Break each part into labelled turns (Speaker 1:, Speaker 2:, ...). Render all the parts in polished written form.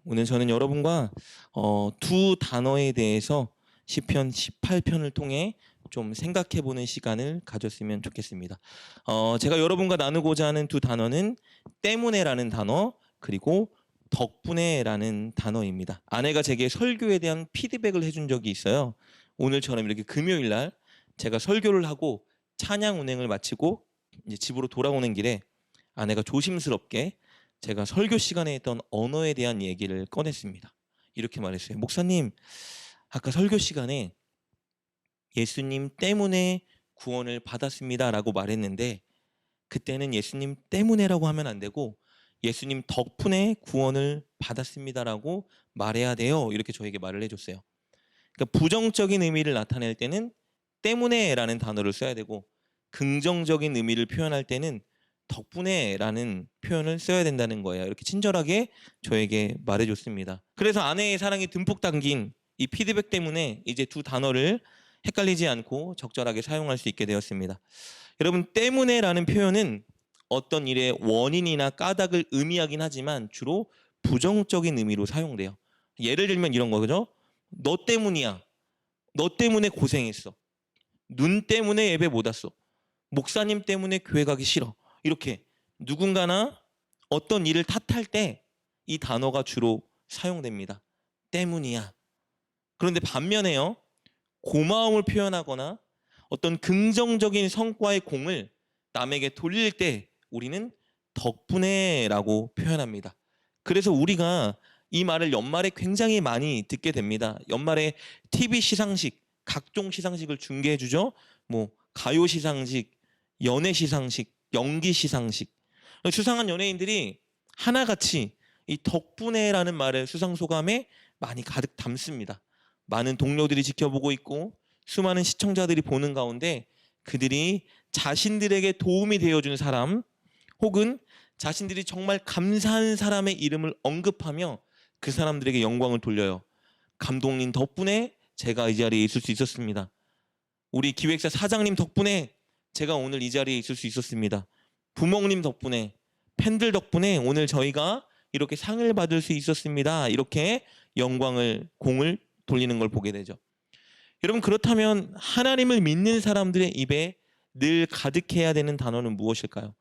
Speaker 1: 오늘 저는 여러분과 두 단어에 대해서 시편 18편을 통해 좀 생각해보는 시간을 가졌으면 좋겠습니다. 제가 여러분과 나누고자 하는 두 단어는 때문에라는 단어, 그리고 덕분에라는 단어입니다. 아내가 제게 설교에 대한 피드백을 해준 적이 있어요. 오늘처럼 이렇게 금요일 날 제가 설교를 하고 찬양 운행을 마치고 이제 집으로 돌아오는 길에 아내가 조심스럽게 제가 설교 시간에 했던 언어에 대한 얘기를 꺼냈습니다. 이렇게 말했어요. 목사님, 아까 설교 시간에 예수님 때문에 구원을 받았습니다라고 말했는데 그때는 예수님 때문에라고 하면 안 되고 예수님 덕분에 구원을 받았습니다라고 말해야 돼요. 이렇게 저에게 말을 해줬어요. 그러니까 부정적인 의미를 나타낼 때는 때문에라는 단어를 써야 되고 긍정적인 의미를 표현할 때는 덕분에라는 표현을 써야 된다는 거예요. 이렇게 친절하게 저에게 말해줬습니다. 그래서 아내의 사랑이 듬뿍 담긴 이 피드백 때문에 이제 두 단어를 헷갈리지 않고 적절하게 사용할 수 있게 되었습니다. 여러분, 때문에라는 표현은 어떤 일의 원인이나 까닭을 의미하긴 하지만 주로 부정적인 의미로 사용돼요. 예를 들면 이런 거죠. 너 때문이야. 너 때문에 고생했어. 눈 때문에 예배 못 왔어. 목사님 때문에 교회 가기 싫어. 이렇게 누군가나 어떤 일을 탓할 때 이 단어가 주로 사용됩니다. 때문이야. 그런데 반면에요. 고마움을 표현하거나 어떤 긍정적인 성과의 공을 남에게 돌릴 때 우리는 덕분에라고 표현합니다. 그래서 우리가 이 말을 연말에 굉장히 많이 듣게 됩니다. 연말에 TV 시상식, 각종 시상식을 중계해 주죠. 뭐 가요 시상식, 연애 시상식, 연기 시상식. 수상한 연예인들이 하나같이 이 덕분에라는 말을 수상 소감에 많이 가득 담습니다. 많은 동료들이 지켜보고 있고 수많은 시청자들이 보는 가운데 그들이 자신들에게 도움이 되어준 사람 혹은 자신들이 정말 감사한 사람의 이름을 언급하며 그 사람들에게 영광을 돌려요. 감독님 덕분에 제가 이 자리에 있을 수 있었습니다. 우리 기획사 사장님 덕분에 제가 오늘 이 자리에 있을 수 있었습니다. 부모님 덕분에, 팬들 덕분에 오늘 저희가 이렇게 상을 받을 수 있었습니다. 이렇게 영광을, 공을 돌리는 걸 보게 되죠. 여러분, 그렇다면 하나님을 믿는 사람들의 입에 늘 가득해야 되는 단어는 무엇일까요?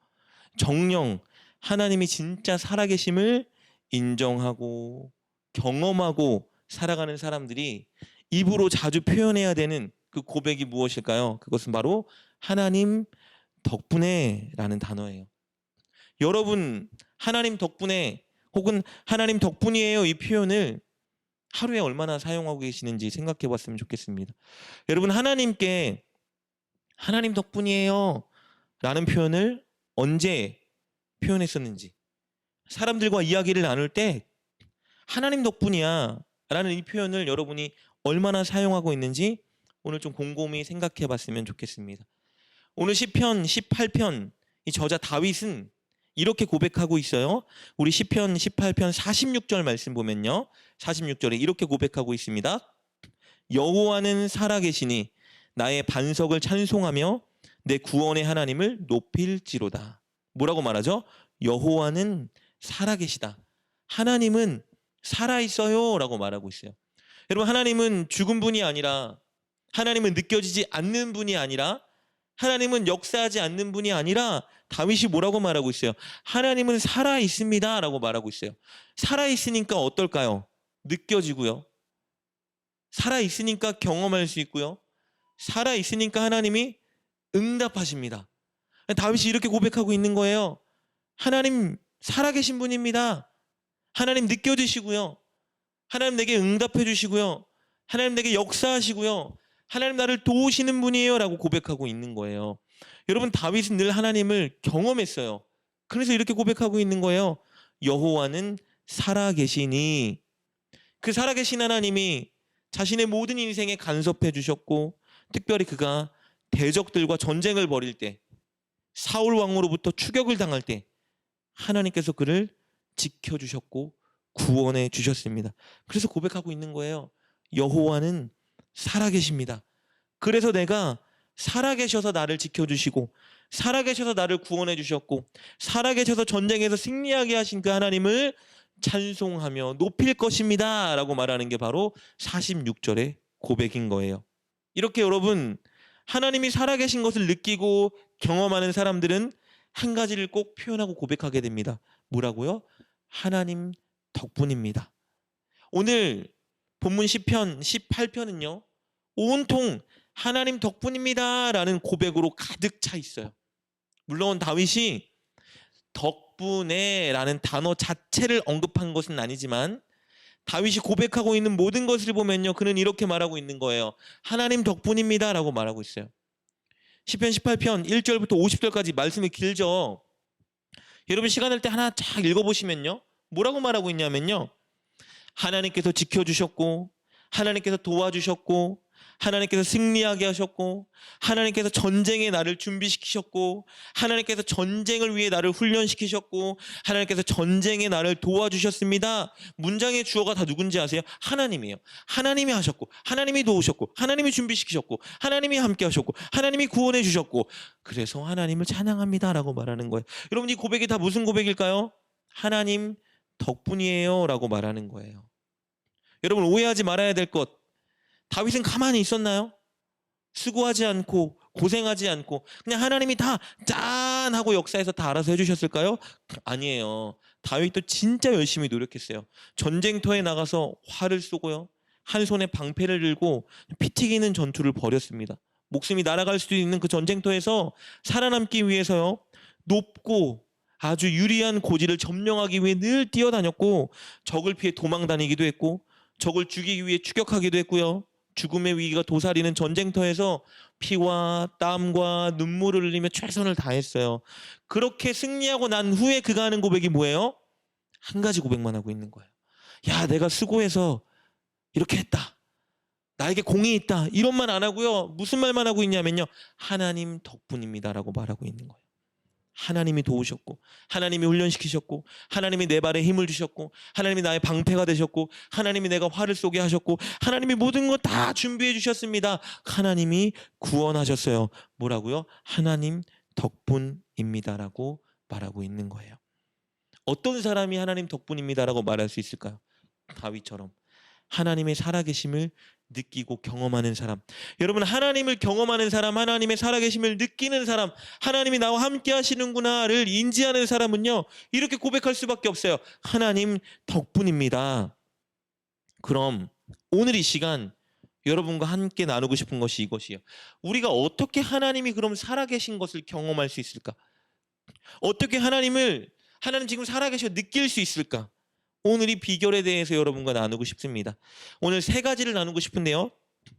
Speaker 1: 정녕 하나님이 진짜 살아계심을 인정하고 경험하고 살아가는 사람들이 입으로 자주 표현해야 되는 그 고백이 무엇일까요? 그것은 바로 하나님 덕분에라는 단어예요. 여러분, 하나님 덕분에 혹은 하나님 덕분이에요 이 표현을 하루에 얼마나 사용하고 계시는지 생각해 봤으면 좋겠습니다. 여러분, 하나님께 하나님 덕분이에요 라는 표현을 언제 표현했었는지, 사람들과 이야기를 나눌 때 하나님 덕분이야 라는 이 표현을 여러분이 얼마나 사용하고 있는지 오늘 좀 곰곰이 생각해 봤으면 좋겠습니다. 오늘 시편 18편 이 저자 다윗은 이렇게 고백하고 있어요. 우리 시편 18편 46절 말씀 보면요. 46절에 이렇게 고백하고 있습니다. 여호와는 살아계시니 나의 반석을 찬송하며 내 구원의 하나님을 높일지로다. 뭐라고 말하죠? 여호와는 살아계시다. 하나님은 살아있어요 라고 말하고 있어요. 여러분, 하나님은 죽은 분이 아니라, 하나님은 느껴지지 않는 분이 아니라, 하나님은 역사하지 않는 분이 아니라 다윗이 뭐라고 말하고 있어요? 하나님은 살아있습니다 라고 말하고 있어요. 살아있으니까 어떨까요? 느껴지고요. 살아있으니까 경험할 수 있고요. 살아있으니까 하나님이 응답하십니다. 다윗이 이렇게 고백하고 있는 거예요. 하나님 살아계신 분입니다. 하나님 느껴지시고요. 하나님 내게 응답해 주시고요. 하나님 내게 역사하시고요. 하나님 나를 도우시는 분이에요 라고 고백하고 있는 거예요. 여러분, 다윗은 늘 하나님을 경험했어요. 그래서 이렇게 고백하고 있는 거예요. 여호와는 살아계시니, 그 살아계신 하나님이 자신의 모든 인생에 간섭해 주셨고 특별히 그가 대적들과 전쟁을 벌일 때, 사울 왕으로부터 추격을 당할 때 하나님께서 그를 지켜주셨고 구원해 주셨습니다. 그래서 고백하고 있는 거예요. 여호와는 살아계십니다. 그래서 내가 살아계셔서 나를 지켜주시고 살아계셔서 나를 구원해 주셨고 살아계셔서 전쟁에서 승리하게 하신 그 하나님을 찬송하며 높일 것입니다 라고 말하는 게 바로 46절의 고백인 거예요. 이렇게 여러분, 하나님이 살아계신 것을 느끼고 경험하는 사람들은 한 가지를 꼭 표현하고 고백하게 됩니다. 뭐라고요? 하나님 덕분입니다. 오늘 본문 시편 18편은요 온통 하나님 덕분입니다 라는 고백으로 가득 차 있어요. 물론 다윗이 덕분에 라는 단어 자체를 언급한 것은 아니지만 다윗이 고백하고 있는 모든 것을 보면요 그는 이렇게 말하고 있는 거예요. 하나님 덕분입니다 라고 말하고 있어요. 시편 18편 1절부터 50절까지 말씀이 길죠. 여러분 시간 날 때 하나 쫙 읽어보시면요 뭐라고 말하고 있냐면요, 하나님께서 지켜주셨고, 하나님께서 도와주셨고, 하나님께서 승리하게 하셨고, 하나님께서 전쟁의 나를 준비시키셨고, 하나님께서 전쟁을 위해 나를 훈련시키셨고, 하나님께서 전쟁의 나를 도와주셨습니다. 문장의 주어가 다 누군지 아세요? 하나님이에요. 하나님이 하셨고, 하나님이 도우셨고, 하나님이 준비시키셨고, 하나님이 함께 하셨고, 하나님이 구원해 주셨고, 그래서 하나님을 찬양합니다 라고 말하는 거예요. 여러분 이 고백이 다 무슨 고백일까요? 하나님 덕분이에요 라고 말하는 거예요. 여러분 오해하지 말아야 될 것, 다윗은 가만히 있었나요? 수고하지 않고 고생하지 않고 그냥 하나님이 다 짠 하고 역사에서 다 알아서 해주셨을까요? 아니에요. 다윗도 진짜 열심히 노력했어요. 전쟁터에 나가서 활을 쏘고요, 한 손에 방패를 들고 피 튀기는 전투를 벌였습니다. 목숨이 날아갈 수도 있는 그 전쟁터에서 살아남기 위해서요 높고 아주 유리한 고지를 점령하기 위해 늘 뛰어다녔고, 적을 피해 도망다니기도 했고, 적을 죽이기 위해 추격하기도 했고요, 죽음의 위기가 도사리는 전쟁터에서 피와 땀과 눈물을 흘리며 최선을 다했어요. 그렇게 승리하고 난 후에 그가 하는 고백이 뭐예요? 한 가지 고백만 하고 있는 거예요. 야, 내가 수고해서 이렇게 했다, 나에게 공이 있다, 이런 말 안 하고요 무슨 말만 하고 있냐면요, 하나님 덕분입니다 라고 말하고 있는 거예요. 하나님이 도우셨고, 하나님이 훈련시키셨고, 하나님이 내 발에 힘을 주셨고, 하나님이 나의 방패가 되셨고, 하나님이 내가 활을 쏘게 하셨고, 하나님이 모든 것 다 준비해 주셨습니다. 하나님이 구원하셨어요. 뭐라고요? 하나님 덕분입니다라고 말하고 있는 거예요. 어떤 사람이 하나님 덕분입니다라고 말할 수 있을까요? 다윗처럼 하나님의 살아계심을 느끼고 경험하는 사람. 여러분 하나님을 경험하는 사람, 하나님의 살아계심을 느끼는 사람, 하나님이 나와 함께 하시는구나를 인지하는 사람은요 이렇게 고백할 수밖에 없어요. 하나님 덕분입니다. 그럼 오늘 이 시간 여러분과 함께 나누고 싶은 것이 이것이에요. 우리가 어떻게 하나님이 그럼 살아계신 것을 경험할 수 있을까? 어떻게 하나님 지금 살아계셔 느낄 수 있을까? 오늘 이 비결에 대해서 여러분과 나누고 싶습니다. 오늘 세 가지를 나누고 싶은데요.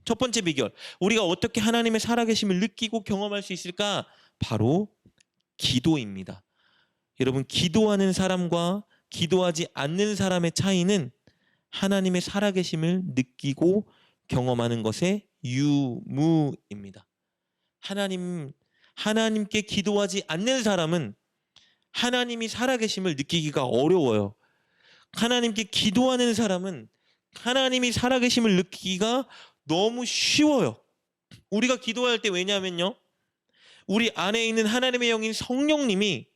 Speaker 1: 첫 번째 비결, 우리가 어떻게 하나님의 살아계심을 느끼고 경험할 수 있을까? 바로 기도입니다. 여러분 기도하는 사람과 기도하지 않는 사람의 차이는 하나님의 살아계심을 느끼고 경험하는 것의 유무입니다. 하나님께 기도하지 않는 사람은 하나님이 살아계심을 느끼기가 어려워요. 하나님께 기도하는 사람은 하나님이 살아계심을 느끼기가 너무 쉬워요. 우리가 기도할 때 왜냐하면요 우리 안에 있는 하나님의 영인 성령님이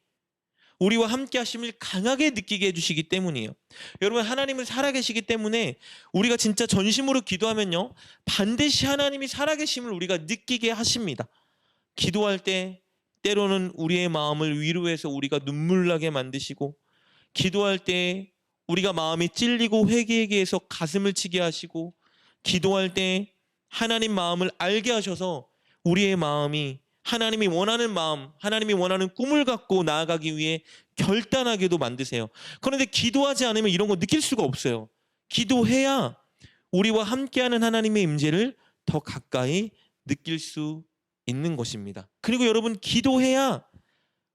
Speaker 1: 우리와 함께 하심을 강하게 느끼게 해주시기 때문이에요. 여러분 하나님은 살아계시기 때문에 우리가 진짜 전심으로 기도하면요 반드시 하나님이 살아계심을 우리가 느끼게 하십니다. 기도할 때 때로는 우리의 마음을 위로해서 우리가 눈물 나게 만드시고, 기도할 때 우리가 마음이 찔리고 회개하게 해서 가슴을 치게 하시고, 기도할 때 하나님 마음을 알게 하셔서 우리의 마음이 하나님이 원하는 마음, 하나님이 원하는 꿈을 갖고 나아가기 위해 결단하게도 만드세요. 그런데 기도하지 않으면 이런 거 느낄 수가 없어요. 기도해야 우리와 함께하는 하나님의 임재를 더 가까이 느낄 수 있는 것입니다. 그리고 여러분 기도해야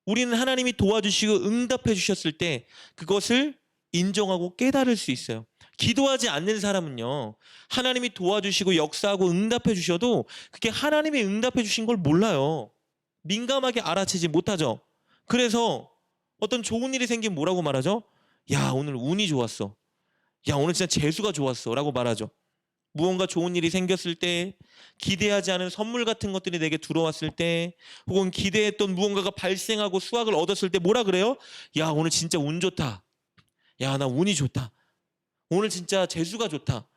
Speaker 1: 우리는 하나님이 도와주시고 응답해 주셨을 때 그것을 인정하고 깨달을 수 있어요. 기도하지 않는 사람은요 하나님이 도와주시고 역사하고 응답해 주셔도 그게 하나님이 응답해 주신 걸 몰라요. 민감하게 알아채지 못하죠. 그래서 어떤 좋은 일이 생기면 뭐라고 말하죠? 야 오늘 운이 좋았어, 야 오늘 진짜 재수가 좋았어 라고 말하죠. 무언가 좋은 일이 생겼을 때, 기대하지 않은 선물 같은 것들이 내게 들어왔을 때, 혹은 기대했던 무언가가 발생하고 수확을 얻었을 때 뭐라 그래요? 야 오늘 진짜 운 좋다, 야, 나 운이 좋다. 오늘 진짜 재수가 좋다.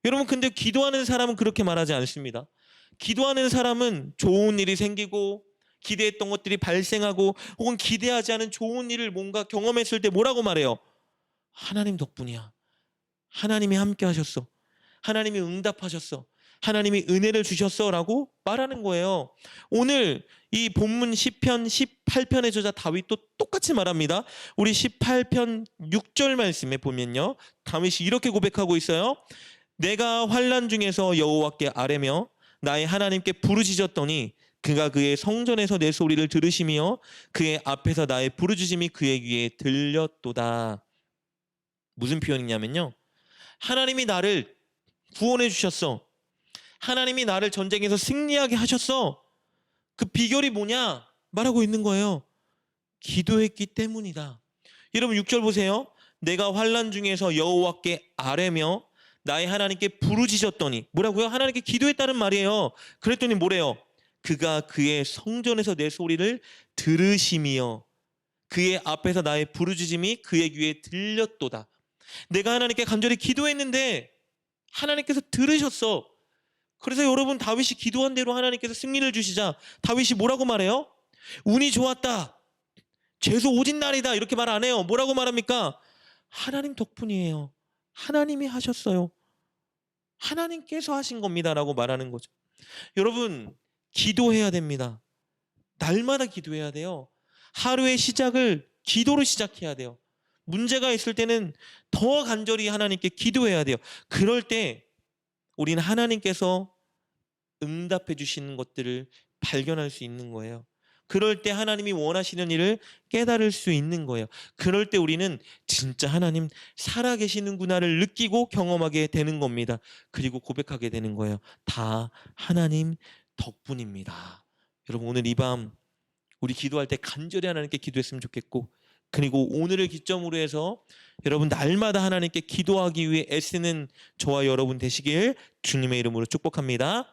Speaker 1: 여러분, 근데 기도하는 사람은 그렇게 말하지 않습니다. 기도하는 사람은 좋은 일이 생기고 기대했던 것들이 발생하고 혹은 기대하지 않은 좋은 일을 뭔가 경험했을 때 뭐라고 말해요? 하나님 덕분이야. 하나님이 함께 하셨어. 하나님이 응답하셨어. 하나님이 은혜를 주셨어 라고 말하는 거예요. 오늘 이 본문 시편 18편의 저자 다윗도 똑같이 말합니다. 우리 18편 6절 말씀에 보면요, 다윗이 이렇게 고백하고 있어요. 내가 환난 중에서 여호와께 아뢰며 나의 하나님께 부르짖었더니 그가 그의 성전에서 내 소리를 들으시며 그의 앞에서 나의 부르짖음이 그의 귀에 들렸도다. 무슨 표현이냐면요, 하나님이 나를 구원해 주셨어. 하나님이 나를 전쟁에서 승리하게 하셨어. 그 비결이 뭐냐? 말하고 있는 거예요. 기도했기 때문이다. 여러분 6절 보세요. 내가 환난 중에서 여호와께 아뢰며 나의 하나님께 부르짖었더니, 뭐라고요? 하나님께 기도했다는 말이에요. 그랬더니 뭐래요? 그가 그의 성전에서 내 소리를 들으시며 그의 앞에서 나의 부르짖음이 그의 귀에 들렸도다. 내가 하나님께 간절히 기도했는데 하나님께서 들으셨어. 그래서 여러분, 다윗이 기도한 대로 하나님께서 승리를 주시자 다윗이 뭐라고 말해요? 운이 좋았다. 재수 오진 날이다. 이렇게 말 안 해요. 뭐라고 말합니까? 하나님 덕분이에요. 하나님이 하셨어요. 하나님께서 하신 겁니다라고 말하는 거죠. 여러분, 기도해야 됩니다. 날마다 기도해야 돼요. 하루의 시작을 기도로 시작해야 돼요. 문제가 있을 때는 더 간절히 하나님께 기도해야 돼요. 그럴 때 우리는 하나님께서 응답해 주시는 것들을 발견할 수 있는 거예요. 그럴 때 하나님이 원하시는 일을 깨달을 수 있는 거예요. 그럴 때 우리는 진짜 하나님 살아계시는구나를 느끼고 경험하게 되는 겁니다. 그리고 고백하게 되는 거예요. 다 하나님 덕분입니다. 여러분, 오늘 이 밤 우리 기도할 때 간절히 하나님께 기도했으면 좋겠고, 그리고 오늘을 기점으로 해서 여러분 날마다 하나님께 기도하기 위해 애쓰는 저와 여러분 되시길 주님의 이름으로 축복합니다.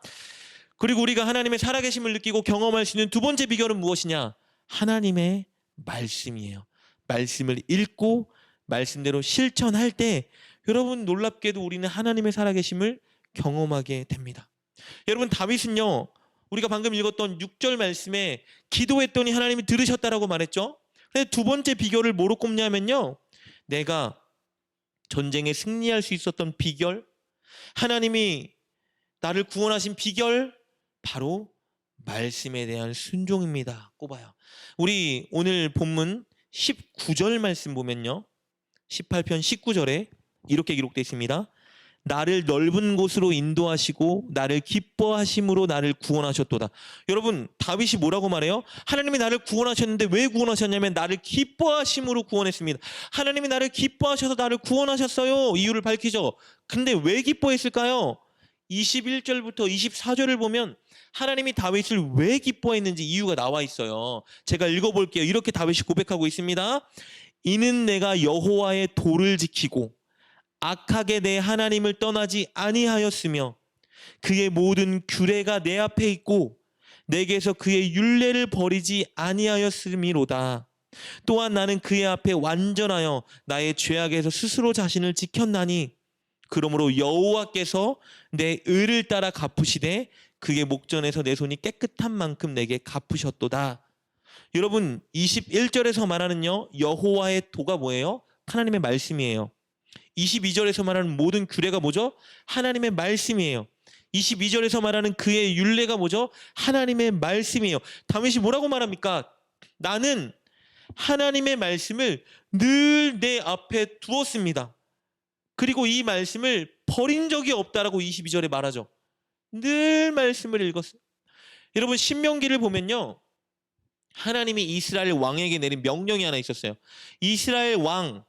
Speaker 1: 그리고 우리가 하나님의 살아계심을 느끼고 경험할 수 있는 두 번째 비결은 무엇이냐? 하나님의 말씀이에요. 말씀을 읽고 말씀대로 실천할 때 여러분, 놀랍게도 우리는 하나님의 살아계심을 경험하게 됩니다. 여러분, 다윗은요, 우리가 방금 읽었던 6절 말씀에 기도했더니 하나님이 들으셨다라고 말했죠. 근데 두 번째 비결을 뭐로 꼽냐면요, 내가 전쟁에 승리할 수 있었던 비결, 하나님이 나를 구원하신 비결, 바로 말씀에 대한 순종입니다. 꼽아요. 우리 오늘 본문 19절 말씀 보면요, 18편 19절에 이렇게 기록되어 있습니다. 나를 넓은 곳으로 인도하시고 나를 기뻐하심으로 나를 구원하셨도다. 여러분, 다윗이 뭐라고 말해요? 하나님이 나를 구원하셨는데 왜 구원하셨냐면 나를 기뻐하심으로 구원했습니다. 하나님이 나를 기뻐하셔서 나를 구원하셨어요. 이유를 밝히죠. 근데 왜 기뻐했을까요? 21절부터 24절을 보면 하나님이 다윗을 왜 기뻐했는지 이유가 나와 있어요. 제가 읽어볼게요. 이렇게 다윗이 고백하고 있습니다. 이는 내가 여호와의 도를 지키고 악하게 내 하나님을 떠나지 아니하였으며 그의 모든 규례가 내 앞에 있고 내게서 그의 율례를 버리지 아니하였음이로다. 또한 나는 그의 앞에 완전하여 나의 죄악에서 스스로 자신을 지켰나니 그러므로 여호와께서 내 의를 따라 갚으시되 그의 목전에서 내 손이 깨끗한 만큼 내게 갚으셨도다. 여러분, 21절에서 말하는요, 여호와의 도가 뭐예요? 하나님의 말씀이에요. 22절에서 말하는 모든 규례가 뭐죠? 하나님의 말씀이에요. 22절에서 말하는 그의 율례가 뭐죠? 하나님의 말씀이에요. 다윗이 뭐라고 말합니까? 나는 하나님의 말씀을 늘 내 앞에 두었습니다. 그리고 이 말씀을 버린 적이 없다라고 22절에 말하죠. 늘 말씀을 읽었어요. 여러분, 신명기를 보면요, 하나님이 이스라엘 왕에게 내린 명령이 하나 있었어요. 이스라엘 왕,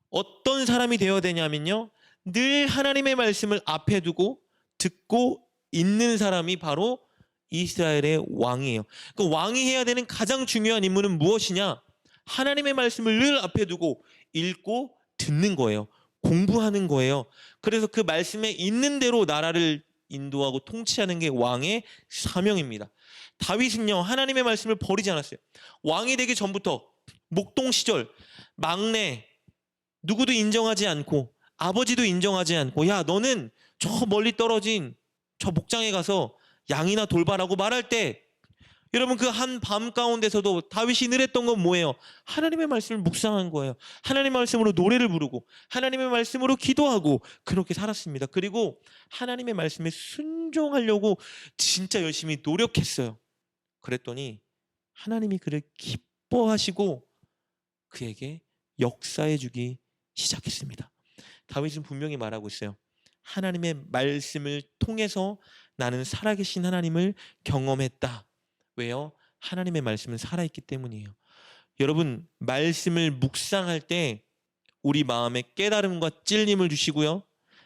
Speaker 1: 어떤 사람이 되어야 되냐면요, 늘 하나님의 말씀을 앞에 두고 듣고 있는 사람이 바로 이스라엘의 왕이에요. 그 왕이 해야 되는 가장 중요한 임무는 무엇이냐? 하나님의 말씀을 늘 앞에 두고 읽고 듣는 거예요. 공부하는 거예요. 그래서 그 말씀에 있는 대로 나라를 인도하고 통치하는 게 왕의 사명입니다. 다윗은요, 하나님의 말씀을 버리지 않았어요. 왕이 되기 전부터 목동 시절 막내, 누구도 인정하지 않고 아버지도 인정하지 않고 야 너는 저 멀리 떨어진 저 목장에 가서 양이나 돌봐라고 말할 때 여러분 그 한 밤 가운데서도 다윗이 늘 했던 건 뭐예요? 하나님의 말씀을 묵상한 거예요. 하나님의 말씀으로 노래를 부르고 하나님의 말씀으로 기도하고 그렇게 살았습니다. 그리고 하나님의 말씀에 순종하려고 진짜 열심히 노력했어요. 그랬더니 하나님이 그를 기뻐하시고 그에게 역사해 주기 시작했습니다. 다윗은 분명히 말하고 있어요. 하나님의 말씀을 통해서 나는 살아계신 하나님을 경험했다. 왜요? 하나님의 말씀은 살아있기 때문이에요. 여러분 말씀을 묵상할 때 우리 마음에 깨달음과 찔림을 주시고요.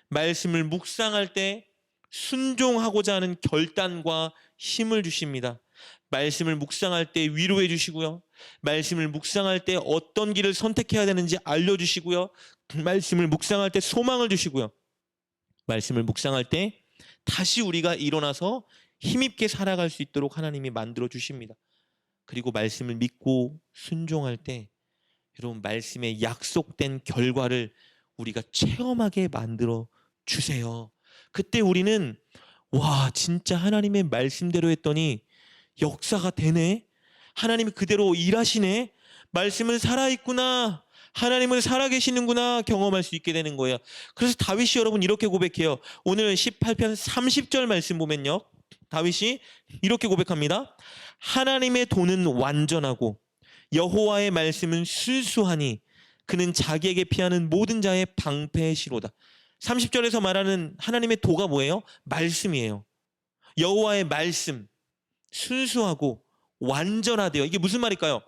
Speaker 1: 말씀을 묵상할 때 순종하고자 하는 결단과 힘을 주십니다. 말씀을 묵상할 때 위로해 주시고요. 말씀을 묵상할 때 어떤 길을 선택해야 되는지 알려주시고요. 말씀을 묵상할 때 소망을 주시고요. 말씀을 묵상할 때 다시 우리가 일어나서 힘있게 살아갈 수 있도록 하나님이 만들어 주십니다. 그리고 말씀을 믿고 순종할 때 여러분 말씀에 약속된 결과를 우리가 체험하게 만들어 주세요. 그때 우리는 와 진짜 하나님의 말씀대로 했더니 역사가 되네. 하나님이 그대로 일하시네. 말씀은 살아있구나. 하나님은 살아계시는구나 경험할 수 있게 되는 거예요. 그래서 다윗이 여러분 이렇게 고백해요. 오늘 18편 30절 말씀 보면요. 다윗이 이렇게 고백합니다. 하나님의 도는 완전하고 여호와의 말씀은 순수하니 그는 자기에게 피하는 모든 자의 방패의 시로다. 30절에서 말하는 하나님의 도가 뭐예요? 말씀이에요. 여호와의 말씀 순수하고 완전하대요. 이게 무슨 말일까요?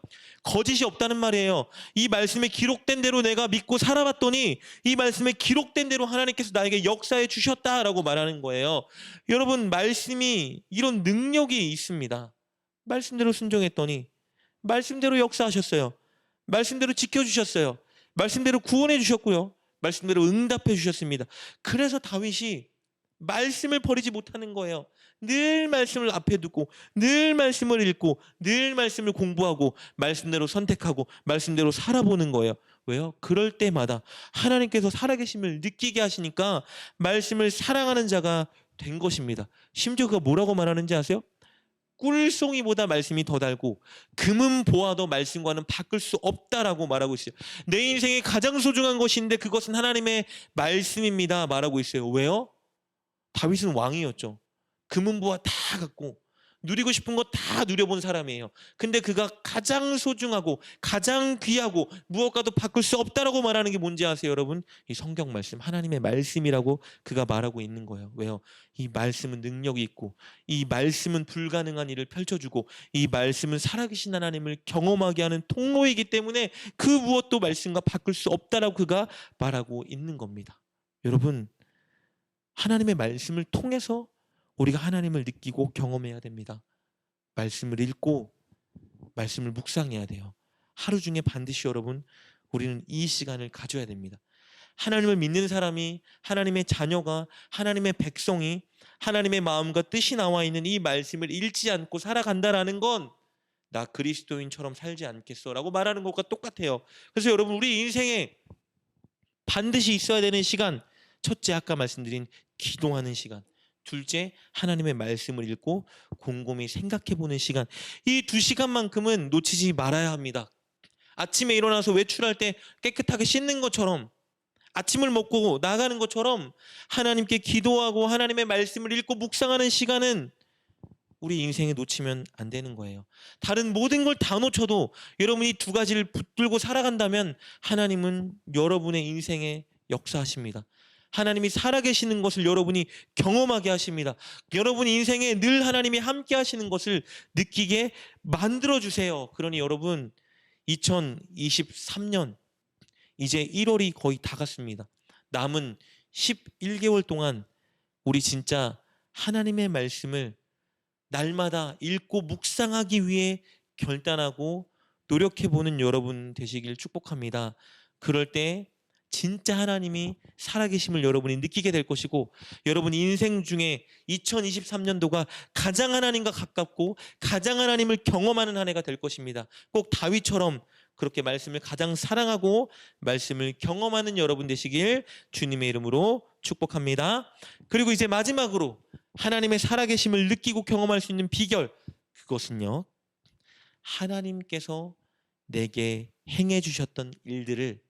Speaker 1: 거짓이 없다는 말이에요. 이 말씀에 기록된 대로 내가 믿고 살아봤더니 이 말씀에 기록된 대로 하나님께서 나에게 역사해 주셨다라고 말하는 거예요. 여러분 말씀이 이런 능력이 있습니다. 말씀대로 순종했더니 말씀대로 역사하셨어요. 말씀대로 지켜주셨어요. 말씀대로 구원해 주셨고요. 말씀대로 응답해 주셨습니다. 그래서 다윗이 말씀을 버리지 못하는 거예요. 늘 말씀을 앞에 두고 늘 말씀을 읽고 늘 말씀을 공부하고 말씀대로 선택하고 말씀대로 살아보는 거예요. 왜요? 그럴 때마다 하나님께서 살아계심을 느끼게 하시니까 말씀을 사랑하는 자가 된 것입니다. 심지어 그가 뭐라고 말하는지 아세요? 꿀송이보다 말씀이 더 달고 금은 보아도 말씀과는 바꿀 수 없다라고 말하고 있어요. 내 인생에 가장 소중한 것인데 그것은 하나님의 말씀입니다 말하고 있어요. 왜요? 다윗은 왕이었죠. 금은 보아 다 갖고 누리고 싶은 거 다 누려본 사람이에요. 근데 그가 가장 소중하고 가장 귀하고 무엇과도 바꿀 수 없다라고 말하는 게 뭔지 아세요 여러분? 이 성경 말씀 하나님의 말씀이라고 그가 말하고 있는 거예요. 왜요? 이 말씀은 능력이 있고 이 말씀은 불가능한 일을 펼쳐주고 이 말씀은 살아계신 하나님을 경험하게 하는 통로이기 때문에 그 무엇도 말씀과 바꿀 수 없다라고 그가 말하고 있는 겁니다. 여러분 하나님의 말씀을 통해서 우리가 하나님을 느끼고 경험해야 됩니다. 말씀을 읽고 말씀을 묵상해야 돼요. 하루 중에 반드시 여러분 우리는 이 시간을 가져야 됩니다. 하나님을 믿는 사람이 하나님의 자녀가 하나님의 백성이 하나님의 마음과 뜻이 나와 있는 이 말씀을 잃지 않고 살아간다라는 건 나 그리스도인처럼 살지 않겠어라고 말하는 것과 똑같아요. 그래서 여러분 우리 인생에 반드시 있어야 되는 시간 첫째 아까 말씀드린 기도하는 시간 둘째 하나님의 말씀을 읽고 곰곰이 생각해보는 시간 이 2시간만큼은 놓치지 말아야 합니다. 아침에 일어나서 외출할 때 깨끗하게 씻는 것처럼 아침을 먹고 나가는 것처럼 하나님께 기도하고 하나님의 말씀을 읽고 묵상하는 시간은 우리 인생에 놓치면 안 되는 거예요. 다른 모든 걸 다 놓쳐도 여러분이 2가지를 붙들고 살아간다면 하나님은 여러분의 인생에 역사하십니다. 하나님이 살아계시는 것을 여러분이 경험하게 하십니다. 여러분 인생에 늘 하나님이 함께 하시는 것을 느끼게 만들어주세요. 그러니 여러분 2023년 이제 1월이 거의 다 갔습니다. 남은 11개월 동안 우리 진짜 하나님의 말씀을 날마다 읽고 묵상하기 위해 결단하고 노력해보는 여러분 되시길 축복합니다. 그럴 때 진짜 하나님이 살아계심을 여러분이 느끼게 될 것이고 여러분 인생 중에 2023년도가 가장 하나님과 가깝고 가장 하나님을 경험하는 한 해가 될 것입니다. 꼭 다윗처럼 그렇게 말씀을 가장 사랑하고 말씀을 경험하는 여러분 되시길 주님의 이름으로 축복합니다. 그리고 이제 마지막으로 하나님의 살아계심을 느끼고 경험할 수 있는 비결, 그것은요, 하나님께서 내게 행해 주셨던 일들을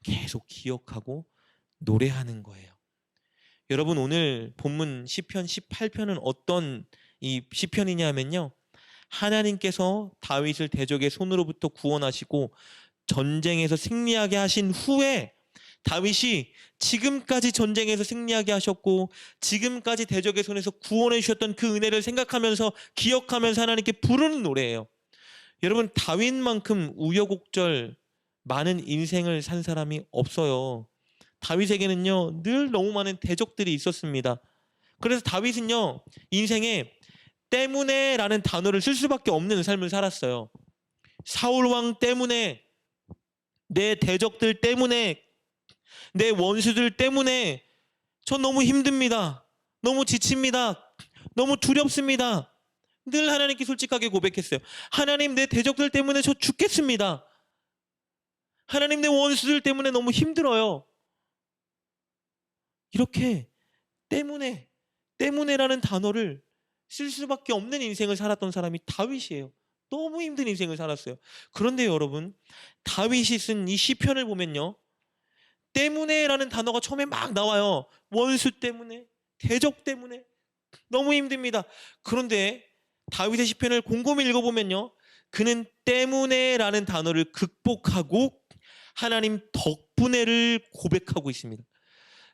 Speaker 1: 계속 기억하고 노래하는 거예요. 여러분, 오늘 본문 시편 18편은 어떤 이 시편이냐면요, 하나님께서 다윗을 대적의 손으로부터 구원하시고 전쟁에서 승리하게 하신 후에 다윗이 지금까지 전쟁에서 승리하게 하셨고 지금까지 대적의 손에서 구원해 주셨던 그 은혜를 생각하면서 기억하면서 하나님께 부르는 노래예요. 여러분, 다윗만큼 우여곡절 많은 인생을 산 사람이 없어요. 다윗에게는요, 늘 너무 많은 대적들이 있었습니다. 그래서 다윗은요, 인생에 때문에 라는 단어를 쓸 수밖에 없는 삶을 살았어요. 사울 왕 때문에, 내 대적들 때문에, 내 원수들 때문에 전 너무 힘듭니다. 너무 지칩니다. 너무 두렵습니다. 늘 하나님께 솔직하게 고백했어요. 하나님, 내 대적들 때문에 저 죽겠습니다. 하나님, 내 원수들 때문에 너무 힘들어요. 이렇게 때문에라는 단어를 쓸 수밖에 없는 인생을 살았던 사람이 다윗이에요. 너무 힘든 인생을 살았어요. 그런데 여러분, 다윗이 쓴 이 시편을 보면요, 때문에라는 단어가 처음에 막 나와요. 원수 때문에, 대적 때문에 너무 힘듭니다. 그런데 다윗의 시편을 곰곰이 읽어보면요, 그는 때문에라는 단어를 극복하고 하나님 덕분에를 고백하고 있습니다.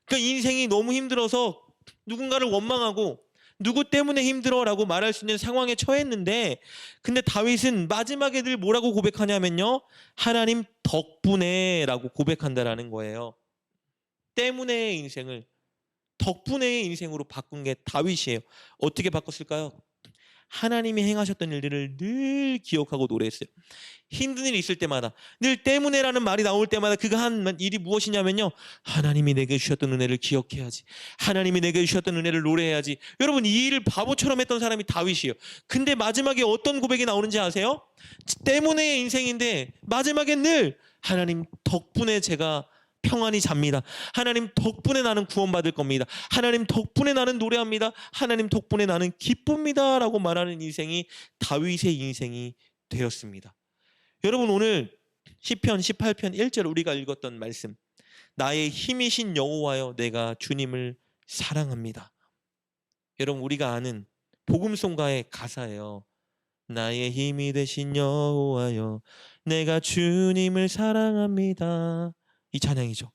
Speaker 1: 그러니까 인생이 너무 힘들어서 누군가를 원망하고 누구 때문에 힘들어라고 말할 수 있는 상황에 처했는데, 근데 다윗은 마지막에 늘 뭐라고 고백하냐면요, 하나님 덕분에라고 고백한다라는 거예요. 때문에의 인생을 덕분에의 인생으로 바꾼 게 다윗이에요. 어떻게 바꿨을까요? 하나님이 행하셨던 일들을 늘 기억하고 노래했어요. 힘든 일이 있을 때마다, 늘 때문에라는 말이 나올 때마다 그가 한 일이 무엇이냐면요, 하나님이 내게 주셨던 은혜를 기억해야지, 하나님이 내게 주셨던 은혜를 노래해야지. 여러분, 이 일을 바보처럼 했던 사람이 다윗이에요. 근데 마지막에 어떤 고백이 나오는지 아세요? 때문에의 인생인데 마지막에 늘 하나님 덕분에 제가 평안히 잡니다. 하나님 덕분에 나는 구원받을 겁니다. 하나님 덕분에 나는 노래합니다. 하나님 덕분에 나는 기쁩니다 라고 말하는 인생이 다윗의 인생이 되었습니다. 여러분, 오늘 시편 18편 1절 우리가 읽었던 말씀, 나의 힘이신 여호와여 내가 주님을 사랑합니다. 여러분, 우리가 아는 복음송가의 가사예요. 나의 힘이 되신 여호와여 내가 주님을 사랑합니다. 이 찬양이죠.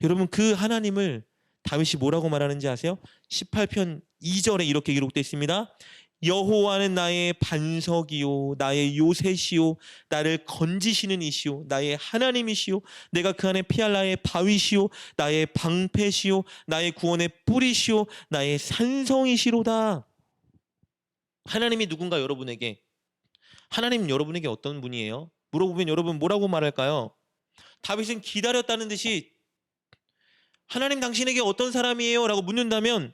Speaker 1: 여러분, 그 하나님을 다윗이 뭐라고 말하는지 아세요? 18편 2절에 이렇게 기록되어 있습니다. 여호와는 나의 반석이요 나의 요새시요 나를 건지시는 이시요 나의 하나님이시요 내가 그 안에 피할 나의 바위시요 나의 방패시요 나의 구원의 뿌리시요 나의 산성이시로다. 하나님이 누군가 여러분에게, 하나님은 여러분에게 어떤 분이에요? 물어보면 여러분 뭐라고 말할까요? 다윗은 기다렸다는 듯이 하나님 당신에게 어떤 사람이에요? 라고 묻는다면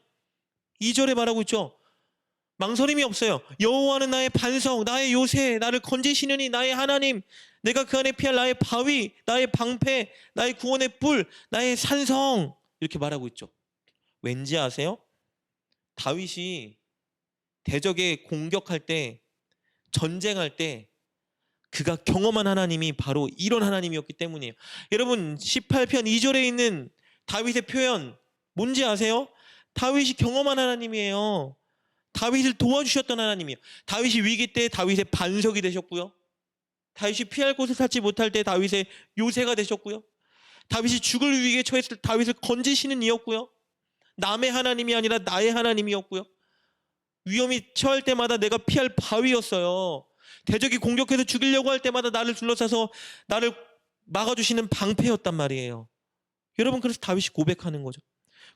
Speaker 1: 2절에 말하고 있죠. 망설임이 없어요. 여호와는 나의 반석, 나의 요새, 나를 건지시느니 나의 하나님, 내가 그 안에 피할 나의 바위, 나의 방패, 나의 구원의 뿔, 나의 산성, 이렇게 말하고 있죠. 왠지 아세요? 다윗이 대적에 공격할 때, 전쟁할 때 그가 경험한 하나님이 바로 이런 하나님이었기 때문이에요. 여러분, 18편 2절에 있는 다윗의 표현 뭔지 아세요? 다윗이 경험한 하나님이에요. 다윗을 도와주셨던 하나님이에요. 다윗이 위기 때 다윗의 반석이 되셨고요. 다윗이 피할 곳을 찾지 못할 때 다윗의 요새가 되셨고요. 다윗이 죽을 위기에 처했을 때 다윗을 건지시는 이였고요. 남의 하나님이 아니라 나의 하나님이었고요. 위험이 처할 때마다 내가 피할 바위였어요. 대적이 공격해서 죽이려고 할 때마다 나를 둘러싸서 나를 막아주시는 방패였단 말이에요. 여러분, 그래서 다윗이 고백하는 거죠.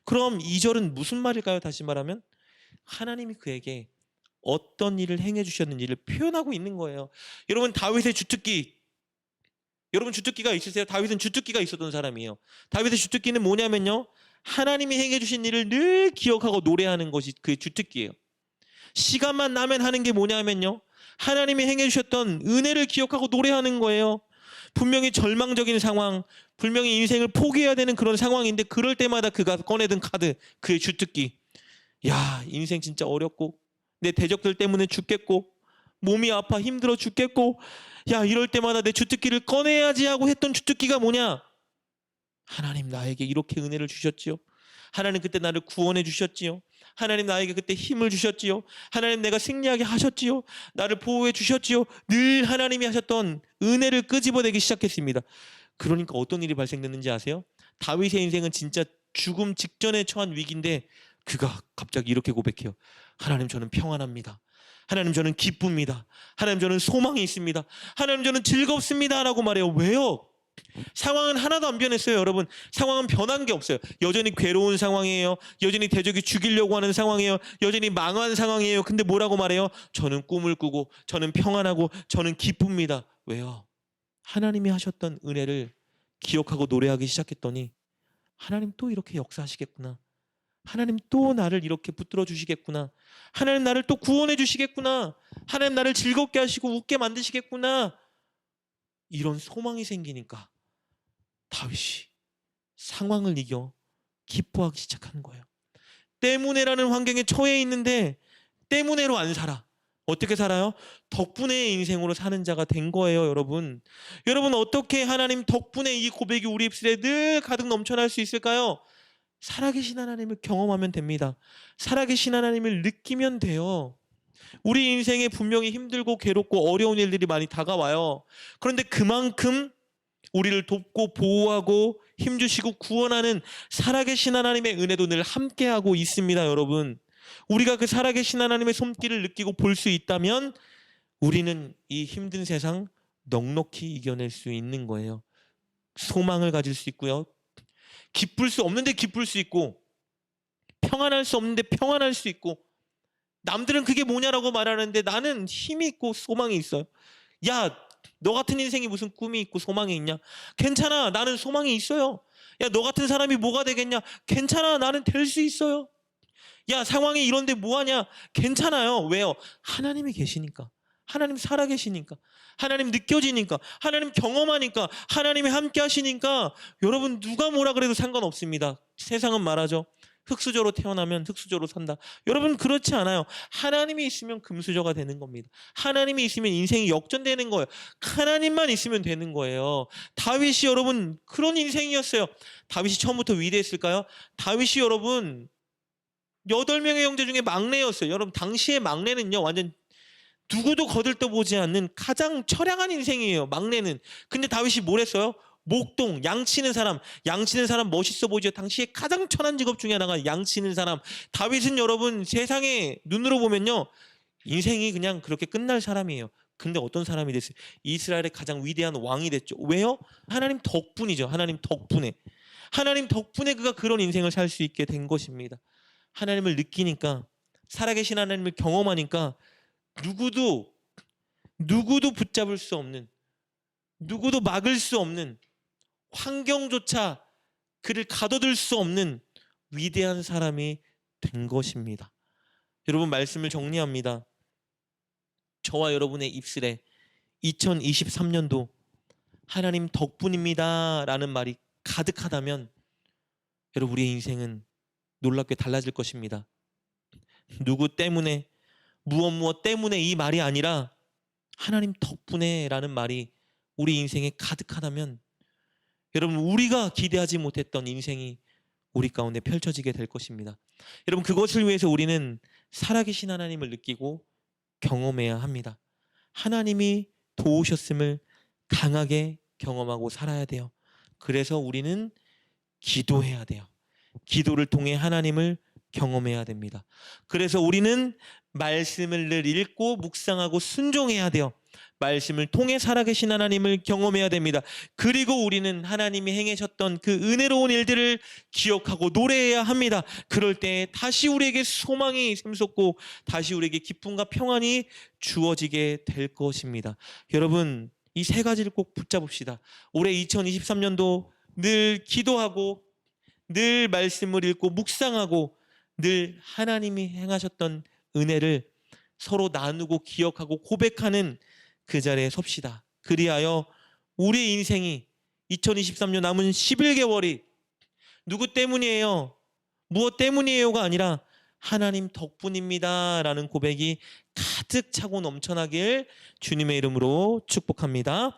Speaker 1: 그럼 2절은 무슨 말일까요? 다시 말하면 하나님이 그에게 어떤 일을 행해 주셨는지를 표현하고 있는 거예요. 여러분, 다윗의 주특기, 여러분 주특기가 있으세요? 다윗은 주특기가 있었던 사람이에요. 다윗의 주특기는 뭐냐면요, 하나님이 행해 주신 일을 늘 기억하고 노래하는 것이 그의 주특기예요. 시간만 나면 하는 게 뭐냐면요, 하나님이 행해 주셨던 은혜를 기억하고 노래하는 거예요. 분명히 절망적인 상황, 분명히 인생을 포기해야 되는 그런 상황인데 그럴 때마다 그가 꺼내든 카드, 그의 주특기. 야, 인생 진짜 어렵고 내 대적들 때문에 죽겠고 몸이 아파 힘들어 죽겠고 야, 이럴 때마다 내 주특기를 꺼내야지 하고 했던 주특기가 뭐냐? 하나님 나에게 이렇게 은혜를 주셨지요. 하나님 그때 나를 구원해 주셨지요. 하나님 나에게 그때 힘을 주셨지요. 하나님 내가 승리하게 하셨지요. 나를 보호해 주셨지요. 늘 하나님이 하셨던 은혜를 끄집어내기 시작했습니다. 그러니까 어떤 일이 발생됐는지 아세요? 다윗의 인생은 진짜 죽음 직전에 처한 위기인데 그가 갑자기 이렇게 고백해요. 하나님 저는 평안합니다. 하나님 저는 기쁩니다. 하나님 저는 소망이 있습니다. 하나님 저는 즐겁습니다 라고 말해요. 왜요? 상황은 하나도 안 변했어요, 여러분. 상황은 변한 게 없어요. 여전히 괴로운 상황이에요. 여전히 대적이 죽이려고 하는 상황이에요. 여전히 망한 상황이에요. 근데 뭐라고 말해요? 저는 꿈을 꾸고 저는 평안하고 저는 기쁩니다. 왜요? 하나님이 하셨던 은혜를 기억하고 노래하기 시작했더니 하나님 또 이렇게 역사하시겠구나. 하나님 또 나를 이렇게 붙들어 주시겠구나. 하나님 나를 또 구원해 주시겠구나. 하나님 나를 즐겁게 하시고 웃게 만드시겠구나. 이런 소망이 생기니까 다윗이 상황을 이겨 기뻐하기 시작하는 거예요. 때문에라는 환경에 처해 있는데 때문에로 안 살아. 어떻게 살아요? 덕분에 인생으로 사는 자가 된 거예요, 여러분. 여러분 어떻게 하나님 덕분에 이 고백이 우리 입술에 늘 가득 넘쳐날 수 있을까요? 살아계신 하나님을 경험하면 됩니다. 살아계신 하나님을 느끼면 돼요. 우리 인생에 분명히 힘들고 괴롭고 어려운 일들이 많이 다가와요. 그런데 그만큼 우리를 돕고 보호하고 힘주시고 구원하는 살아계신 하나님의 은혜도 늘 함께하고 있습니다, 여러분. 우리가 그 살아계신 하나님의 손길을 느끼고 볼 수 있다면 우리는 이 힘든 세상 넉넉히 이겨낼 수 있는 거예요. 소망을 가질 수 있고요. 기쁠 수 없는데 기쁠 수 있고 평안할 수 없는데 평안할 수 있고 남들은 그게 뭐냐라고 말하는데 나는 힘이 있고 소망이 있어요. 야, 너 같은 인생이 무슨 꿈이 있고 소망이 있냐? 괜찮아, 나는 소망이 있어요. 야, 너 같은 사람이 뭐가 되겠냐? 괜찮아, 나는 될 수 있어요. 야, 상황이 이런데 뭐하냐? 괜찮아요. 왜요? 하나님이 계시니까. 하나님 살아계시니까. 하나님 느껴지니까. 하나님 경험하니까. 하나님이 함께 하시니까 여러분 누가 뭐라 그래도 상관없습니다. 세상은 말하죠. 흙수저로 태어나면 흙수저로 산다. 여러분 그렇지 않아요. 하나님이 있으면 금수저가 되는 겁니다. 하나님이 있으면 인생이 역전되는 거예요. 하나님만 있으면 되는 거예요. 다윗이 여러분 그런 인생이었어요. 다윗이 처음부터 위대했을까요? 다윗이 여러분 8명의 형제 중에 막내였어요. 여러분 당시의 막내는요 완전 누구도 거들떠보지 않는 가장 처량한 인생이에요. 막내는. 근데 다윗이 뭘 했어요? 목동, 양치는 사람. 양치는 사람 멋있어 보이죠. 당시에 가장 천한 직업 중에 하나가 양치는 사람. 다윗은 여러분 세상에 눈으로 보면요 인생이 그냥 그렇게 끝날 사람이에요. 근데 어떤 사람이 됐어요? 이스라엘의 가장 위대한 왕이 됐죠. 왜요? 하나님 덕분이죠. 하나님 덕분에. 하나님 덕분에 그가 그런 인생을 살 수 있게 된 것입니다. 하나님을 느끼니까 살아계신 하나님을 경험하니까 누구도 붙잡을 수 없는, 누구도 막을 수 없는, 환경조차 그를 가둬둘 수 없는 위대한 사람이 된 것입니다. 여러분 말씀을 정리합니다. 저와 여러분의 입술에 2023년도 하나님 덕분입니다 라는 말이 가득하다면 여러분 우리의 인생은 놀랍게 달라질 것입니다. 누구 때문에 무엇 때문에 이 말이 아니라 하나님 덕분에 라는 말이 우리 인생에 가득하다면 여러분 우리가 기대하지 못했던 인생이 우리 가운데 펼쳐지게 될 것입니다. 여러분 그것을 위해서 우리는 살아계신 하나님을 느끼고 경험해야 합니다. 하나님이 도우셨음을 강하게 경험하고 살아야 돼요. 그래서 우리는 기도해야 돼요. 기도를 통해 하나님을 경험해야 됩니다. 그래서 우리는 말씀을 늘 읽고 묵상하고 순종해야 돼요. 말씀을 통해 살아계신 하나님을 경험해야 됩니다. 그리고 우리는 하나님이 행하셨던 그 은혜로운 일들을 기억하고 노래해야 합니다. 그럴 때 다시 우리에게 소망이 샘솟고 다시 우리에게 기쁨과 평안이 주어지게 될 것입니다. 여러분 이 세 가지를 꼭 붙잡읍시다. 올해 2023년도 늘 기도하고 늘 말씀을 읽고 묵상하고 늘 하나님이 행하셨던 은혜를 서로 나누고 기억하고 고백하는 그 자리에 섭시다. 그리하여 우리의 인생이 2023년 남은 11개월이 누구 때문이에요? 무엇 때문이에요가 아니라 하나님 덕분입니다 라는 고백이 가득 차고 넘쳐나길 주님의 이름으로 축복합니다.